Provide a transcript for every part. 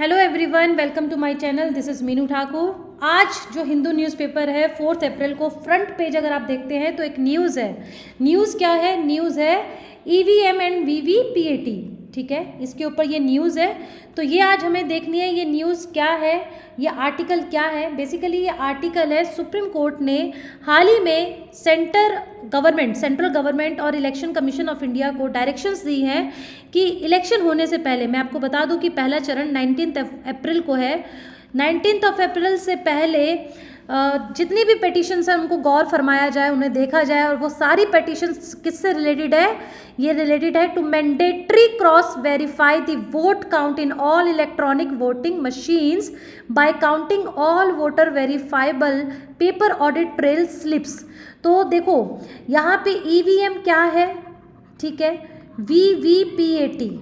Hello everyone, welcome to my channel. This is Meenu Thakur. आज जो Hindu newspaper है 4 अप्रैल को फ्रंट पेज अगर आप देखते हैं तो एक न्यूज़ है। न्यूज़ क्या है? न्यूज़ है ईवीएम एंड वीवीपीएटी। ठीक है, इसके ऊपर ये न्यूज़ है। तो ये आज हमें देखनी है ये न्यूज़ क्या है, ये आर्टिकल क्या है। बेसिकली ये आर्टिकल है, सुप्रीम कोर्ट ने हाल ही में सेंट्रल गवर्नमेंट और इलेक्शन कमीशन ऑफ इंडिया को डायरेक्शंस दी हैं कि इलेक्शन होने से पहले, मैं आपको बता दूं कि पहला चरण 19 अप्रैल को है। 19 अप्रैल से पहले जितनी भी पिटिशन्स हैं उनको गौर फरमाया जाए, उन्हें देखा जाए। और वो सारी पिटिशन्स किससे रिलेटेड है? ये रिलेटेड है to mandatory cross verify the vote count in all electronic voting machines by counting all voter verifiable paper audit trail slips. तो देखो यहाँ पे ईवीएम क्या है, ठीक है, वीवीपीएटी,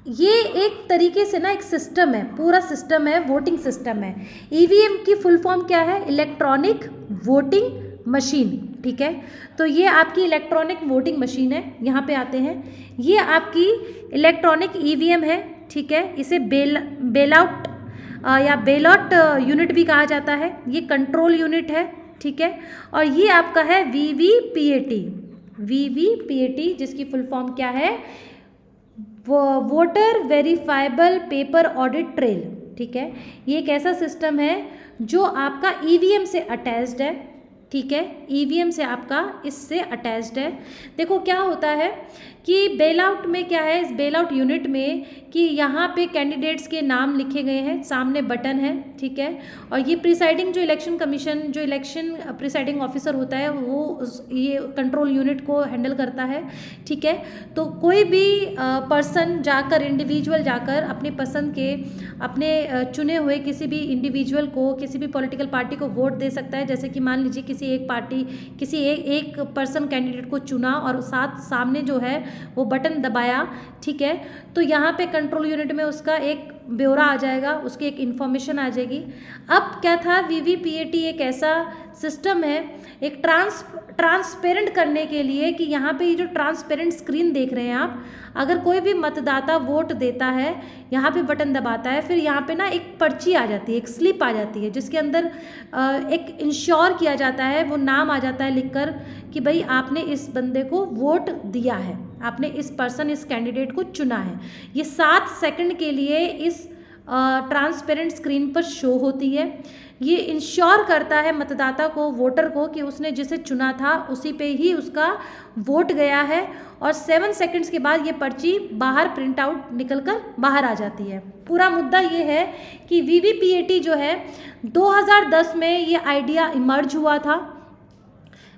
ये एक तरीके से ना एक सिस्टम है, पूरा सिस्टम है, वोटिंग सिस्टम है। ईवीएम की फुल फॉर्म क्या है? Electronic voting machine. ठीक है, तो ये आपकी इलेक्ट्रॉनिक वोटिंग मशीन है। यहाँ पे आते हैं, ये आपकी इलेक्ट्रॉनिक ईवीएम है। ठीक है, इसे बेलआउट या बेलॉट यूनिट भी कहा जाता है। ये कंट्रोल यूनिट है। ठीक है, और ये आपका है वीवीपीएटी। वीवीपीएटी जिसकी फुल फॉर्म क्या है? Voter verifiable paper audit trail. ठीक है, ये एक ऐसा सिस्टम है जो आपका ईवीएम से अटैच्ड है। ठीक है, ईवीएम से आपका इससे अटैच्ड है। देखो क्या होता है कि बेलआउट में क्या है, इस बेलआउट यूनिट में कि यहाँ पे कैंडिडेट्स के नाम लिखे गए हैं, सामने बटन है। ठीक है, और ये प्रिसाइडिंग जो इलेक्शन कमीशन, जो इलेक्शन प्रिसाइडिंग ऑफिसर होता है, वो ये कंट्रोल यूनिट को हैंडल करता है। ठीक है, तो कोई भी पर्सन जाकर, इंडिविजुअल जाकर अपनी पसंद के, अपने चुने हुए किसी भी इंडिविजुअल को, किसी भी पॉलिटिकल पार्टी को वोट दे सकता है। जैसे कि मान लीजिए किसी एक पार्टी, किसी एक पर्सन कैंडिडेट को चुना और सामने जो है वो बटन दबाया। ठीक है, तो यहाँ पे कंट्रोल यूनिट में उसका एक ब्यौरा आ जाएगा, उसकी एक इन्फॉर्मेशन आ जाएगी। अब क्या था, वीवीपीएटी एक ऐसा सिस्टम है, एक ट्रांसपेरेंट करने के लिए कि यहाँ पे ये जो ट्रांसपेरेंट स्क्रीन देख रहे हैं आप, अगर कोई भी मतदाता वोट देता है, यहाँ पे बटन दबाता है, फिर यहाँ पे ना एक पर्ची आ जाती है, एक स्लिप आ जाती है, जिसके अंदर एक इंश्योर किया जाता है, वो नाम आ जाता है लिखकर कि भाई आपने इस बंदे को वोट दिया है, आपने इस पर्सन, इस कैंडिडेट को चुना है। ये 7 सेकंड के लिए इस ट्रांसपेरेंट स्क्रीन पर शो होती है। ये इंश्योर करता है मतदाता को, वोटर को, कि उसने जिसे चुना था उसी पे ही उसका वोट गया है। और 7 सेकंड्स के बाद ये पर्ची बाहर प्रिंट आउट निकल कर बाहर आ जाती है। पूरा मुद्दा ये है कि वीवीपीएटी जो है 2010 में ये आइडिया इमर्ज हुआ था।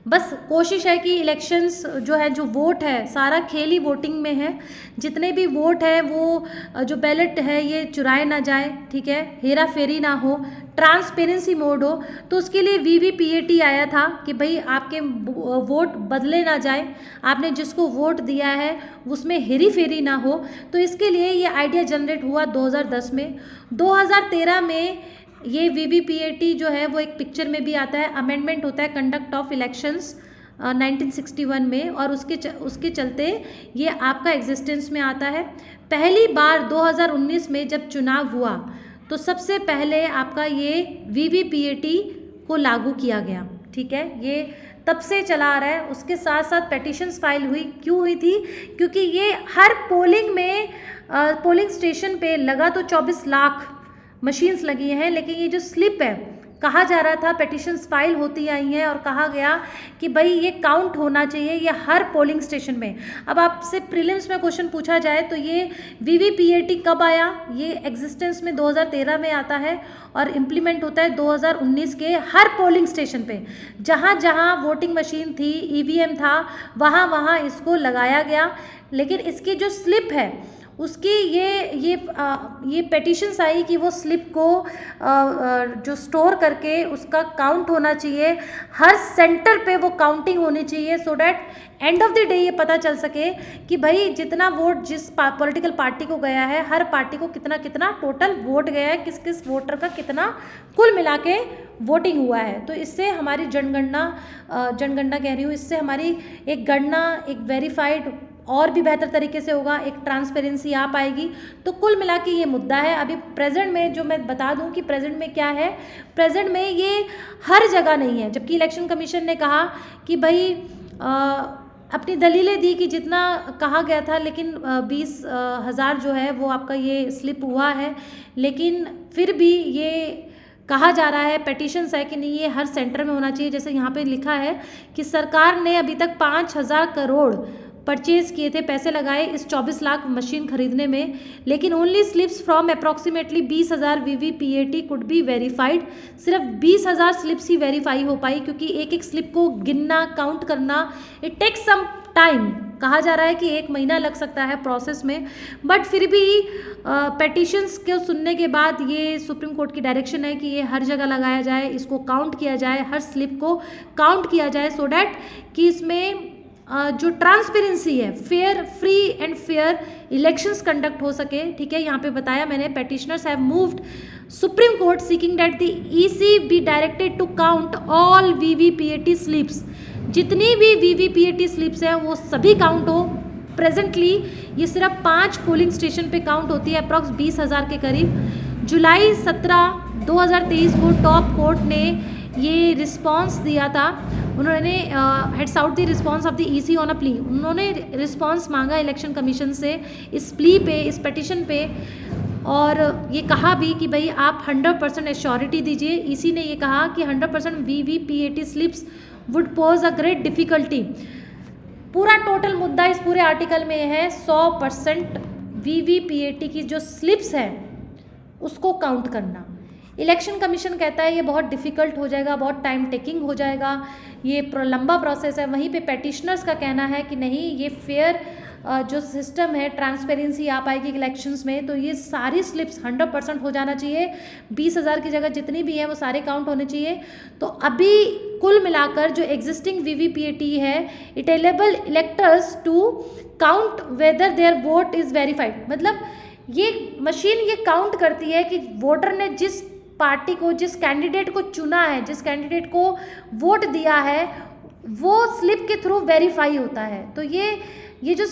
बस कोशिश है कि इलेक्शंस जो है, जो वोट है, सारा खेल ही वोटिंग में है। जितने भी वोट है वो जो बैलेट है ये चुराए ना जाए। ठीक है, हेरा फेरी ना हो, ट्रांसपेरेंसी मोड हो। तो उसके लिए वीवीपीएटी आया था कि भाई आपके वोट बदले ना जाए, आपने जिसको वोट दिया है उसमें हेरी फेरी ना हो। तो इसके लिए ये आइडिया जनरेट हुआ 2010 में। 2013 में ये वीवीपीएटी जो है वो एक पिक्चर में भी आता है, अमेंडमेंट होता है कंडक्ट ऑफ इलेक्शंस 1961 में, और उसके चलते ये आपका एग्जिस्टेंस में आता है। पहली बार 2019 में जब चुनाव हुआ तो सबसे पहले आपका ये वीवीपीएटी को लागू किया गया। ठीक है, ये तब से चला आ रहा है। उसके साथ साथ पेटिशन्स फाइल हुई। क्यों हुई थी? क्योंकि ये हर पोलिंग में, पोलिंग स्टेशन पे लगा तो 24 लाख मशीन्स लगी हैं, लेकिन ये जो स्लिप है, कहा जा रहा था, पेटिशन्स फाइल होती आई हैं और कहा गया कि भाई ये काउंट होना चाहिए, ये हर पोलिंग स्टेशन में। अब आपसे प्रीलिम्स में क्वेश्चन पूछा जाए तो ये वीवीपीएटी कब आया? ये एग्जिस्टेंस में 2013 में आता है और इम्प्लीमेंट होता है 2019 के हर पोलिंग स्टेशन पे। जहाँ जहाँ वोटिंग मशीन थी, ईवीएम था, वहाँ वहाँ इसको लगाया गया। लेकिन इसकी जो स्लिप है उसकी ये पेटिशन्स आई कि वो स्लिप को जो स्टोर करके उसका काउंट होना चाहिए, हर सेंटर पे वो काउंटिंग होनी चाहिए, so that end of the day ये पता चल सके कि भाई जितना वोट जिस पॉलिटिकल पार्टी को गया है, हर पार्टी को कितना कितना टोटल वोट गया है, किस किस वोटर का कितना कुल मिला के वोटिंग हुआ है। तो इससे हमारी जनगणना कह रही हूँ, इससे हमारी एक गणना, एक वेरीफाइड और भी बेहतर तरीके से होगा, एक ट्रांसपेरेंसी आ पाएगी। तो कुल मिला के ये मुद्दा है। अभी प्रेजेंट में जो मैं बता दूं कि प्रेजेंट में क्या है, प्रेजेंट में ये हर जगह नहीं है। जबकि इलेक्शन कमीशन ने कहा कि भाई अपनी दलीलें दी कि जितना कहा गया था, लेकिन 20,000 जो है वो आपका ये स्लिप हुआ है, लेकिन फिर भी ये कहा जा रहा है, पेटिशंस है कि नहीं ये हर सेंटर में होना चाहिए। जैसे यहाँ पे लिखा है कि सरकार ने अभी तक 5,000 करोड़ परचेज किए थे, पैसे लगाए इस 24 लाख मशीन खरीदने में, लेकिन only slips from approximately 20,000 VVPAT could be verified. सिर्फ 20,000 स्लिप्स ही वेरीफाई हो पाई, क्योंकि एक एक स्लिप को गिनना, काउंट करना, इट टेक्स सम टाइम। कहा जा रहा है कि 1 महीना लग सकता है प्रोसेस में, बट फिर भी पेटिशंस को सुनने के बाद ये सुप्रीम कोर्ट की डायरेक्शन है कि ये हर जगह लगाया जाए, इसको काउंट किया जाए, हर स्लिप को काउंट किया जाए, सो डैट कि इसमें जो ट्रांसपेरेंसी है, fair, free and fair elections conduct हो सके। ठीक है, यहाँ पे बताया मैंने, petitioners have moved Supreme Court seeking that the EC be directed to count all VVPAT slips. जितनी भी वीवीपीएटी स्लिप्स हैं वो सभी काउंट हो। प्रेजेंटली ये सिर्फ 5 पोलिंग स्टेशन पे काउंट होती है, अप्रॉक्स 20,000 के करीब। जुलाई 17, 2023 को टॉप कोर्ट ने ये रिस्पॉन्स दिया था। उन्होंने heads out the response of the EC on a plea. उन्होंने रिस्पॉन्स मांगा इलेक्शन कमीशन से इस प्ली पे, इस पिटिशन पे, और ये कहा भी कि भाई आप 100% एश्योरिटी दीजिए। ईसी ने ये कहा कि 100% VVPAT slips would pose a great difficulty. पूरा टोटल मुद्दा इस पूरे आर्टिकल में है 100% वीवीपीएटी की जो स्लिप्स है उसको काउंट करना। इलेक्शन कमीशन कहता है ये बहुत डिफ़िकल्ट हो जाएगा, बहुत टाइम टेकिंग हो जाएगा, ये लंबा प्रोसेस है। वहीं पे पेटिशनर्स का कहना है कि नहीं, ये फेयर जो सिस्टम है, ट्रांसपेरेंसी आ पाएगी इलेक्शंस में, तो ये सारी स्लिप्स 100% हो जाना चाहिए। 20,000 की जगह जितनी भी है वो सारे काउंट होने चाहिए। तो अभी कुल मिलाकर जो एग्जिस्टिंग वीवीपीएटी है, it enable electors to count whether their vote is verified. मतलब ये मशीन ये काउंट करती है कि वोटर ने जिस पार्टी को, जिस कैंडिडेट को चुना है, जिस कैंडिडेट को वोट दिया है, वो स्लिप के थ्रू वेरीफाई होता है। तो ये जो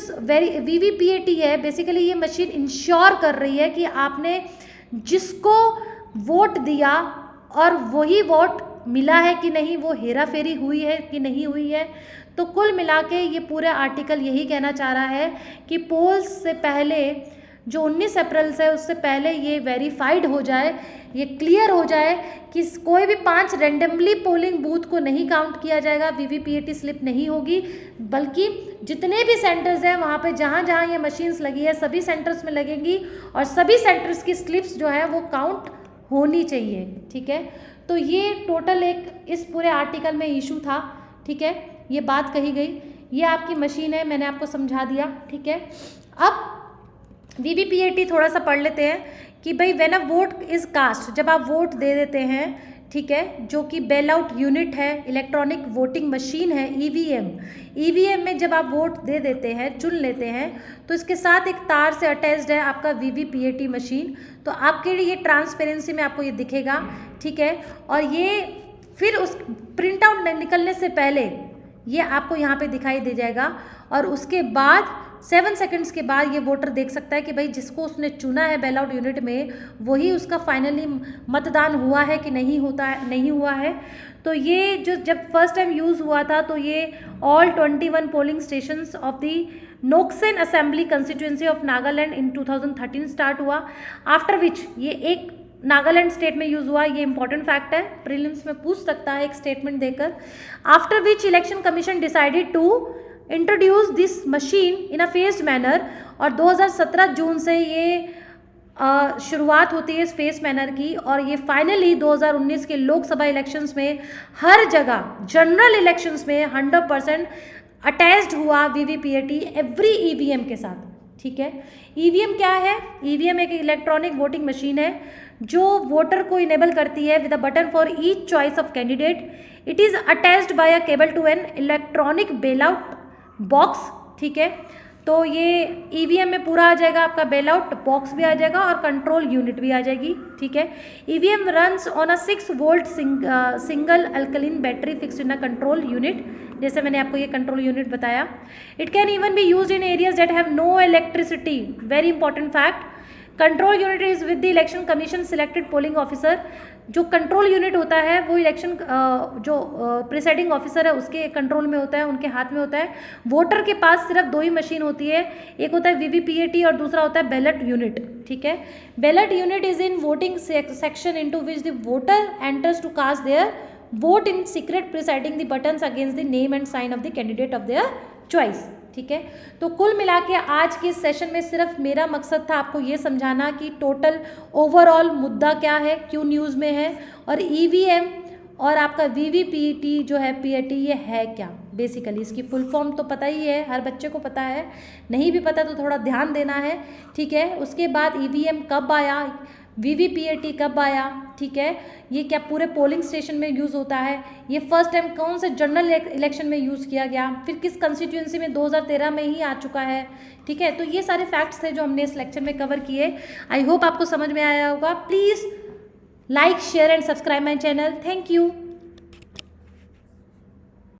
वीवीपीएटी है, बेसिकली ये मशीन इंश्योर कर रही है कि आपने जिसको वोट दिया और वही वोट मिला है कि नहीं, वो हेरा फेरी हुई है कि नहीं हुई है। तो कुल मिला के ये पूरा आर्टिकल यही कहना चाह रहा है कि पोल्स से पहले, जो 19 अप्रैल से, उससे पहले ये वेरीफाइड हो जाए, ये क्लियर हो जाए कि कोई भी 5 रैंडमली पोलिंग बूथ को नहीं काउंट किया जाएगा, वीवीपीएटी स्लिप नहीं होगी, बल्कि जितने भी सेंटर्स हैं वहाँ पे जहाँ जहाँ ये मशीन्स लगी है सभी सेंटर्स में लगेंगी और सभी सेंटर्स की स्लिप्स जो है वो काउंट होनी चाहिए। ठीक है, तो ये टोटल एक इस पूरे आर्टिकल में इशू था। ठीक है, ये बात कही गई, ये आपकी मशीन है, मैंने आपको समझा दिया। ठीक है, अब वीवीपीएटी थोड़ा सा पढ़ लेते हैं कि भाई when a vote is cast, जब आप वोट दे देते हैं, ठीक है, जो कि बेल आउट यूनिट है, इलेक्ट्रॉनिक वोटिंग मशीन है, ईवीएम में जब आप वोट दे देते हैं, चुन लेते हैं, तो इसके साथ एक तार से अटैच्ड है आपका वीवीपीएटी मशीन। तो आपके लिए ये ट्रांसपेरेंसी में आपको ये दिखेगा। ठीक है, और ये फिर उस प्रिंट आउट निकलने से पहले ये आपको यहाँ पे दिखाई दे जाएगा, और उसके बाद 7 सेकंड्स के बाद ये वोटर देख सकता है कि भाई जिसको उसने चुना है बेल आउट यूनिट में, वही उसका फाइनली मतदान हुआ है कि नहीं हुआ है। तो ये जो जब फर्स्ट टाइम यूज़ हुआ था, तो ये all 21 polling stations of the Noksen assembly constituency of Nagaland in 2013 start हुआ। आफ्टर विच ये एक नागालैंड स्टेट में यूज़ हुआ, ये इंपॉर्टेंट फैक्ट है, प्रीलिम्स में पूछ सकता है एक स्टेटमेंट देकर। After which election commission decided to introduce this machine in a phased manner, और 2017 जून से ये शुरुआत होती है इस फेस मैनर की, और ये फाइनली 2019 के लोकसभा इलेक्शंस में हर जगह जनरल इलेक्शंस में 100% अटैच्ड हुआ वीवीपीएटी एवरी ईवीएम के साथ। ठीक है, ईवीएम क्या है? ईवीएम एक इलेक्ट्रॉनिक वोटिंग मशीन है जो वोटर को इनेबल करती है with a button for each choice of candidate. It is attached by a cable to an electronic ballot box. ठीक है, तो ये ईवीएम में पूरा आ जाएगा, आपका बेल आउट बॉक्स भी आ जाएगा और कंट्रोल यूनिट भी आ जाएगी, ठीक है। EVM runs on a 6 volt single alkaline battery fixed in a control unit, जैसे मैंने आपको ये कंट्रोल यूनिट बताया। It can even be used in areas that have no electricity, very important fact. Control unit is with the election commission selected polling officer. जो control unit होता है वो election जो प्रिसाइडिंग ऑफिसर है उसके control में होता है, उनके हाथ में होता है। वोटर के पास सिर्फ 2 ही मशीन होती है, एक होता है वीवीपीएटी और दूसरा होता है बैलेट यूनिट, ठीक है। Ballot unit is in voting section into which the voter enters to cast their vote in secret presiding the buttons against the name and sign of the candidate of their choice, ठीक है। तो कुल मिला के आज के session में सिर्फ मेरा मकसद था आपको ये समझाना कि टोटल ओवरऑल मुद्दा क्या है, क्यों न्यूज़ में है, और ईवीएम और आपका वीवीपीटी जो है पीएटी ये है क्या। बेसिकली इसकी फुल फॉर्म तो पता ही है, हर बच्चे को पता है, नहीं भी पता तो थोड़ा ध्यान देना है, ठीक है। उसके बाद ईवीएम कब आया, वीवीपीएटी कब आया, ठीक है, ये क्या पूरे पोलिंग स्टेशन में यूज़ होता है, ये फर्स्ट टाइम कौन से जनरल इलेक्शन में यूज़ किया गया, फिर किस कंस्टिट्यूएंसी में 2013 में ही आ चुका है, ठीक है। तो ये सारे फैक्ट्स थे जो हमने इस लेक्चर में कवर किए। आई होप आपको समझ में आया होगा। Please like share and subscribe my channel. Thank you.